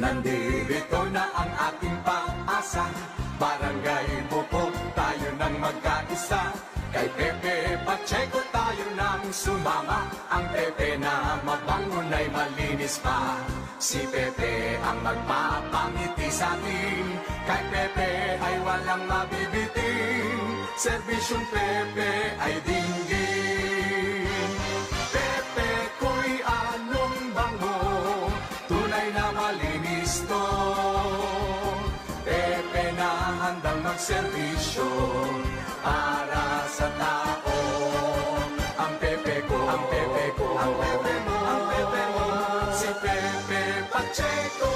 Nandito na ang ating pag-asa, Barangay Bukog, tayo nang magkaisa. Kay Pepe Pacheco tayo nang sumama, ang Pepe na mabangon ay malinis pa. Si Pepe ang magpapangiti sa atin, kay Pepe ay walang mabibitin. Serbisyong Pepe ay dinggin. Pepe ko'y anong bango, tunay na malinis to. Pepe na handang magserbisyo para sa tao. Ang Pepe ko, ang Pepe ko, ang Pepe mo, ang Pepe mo, si Pepe Pacheco.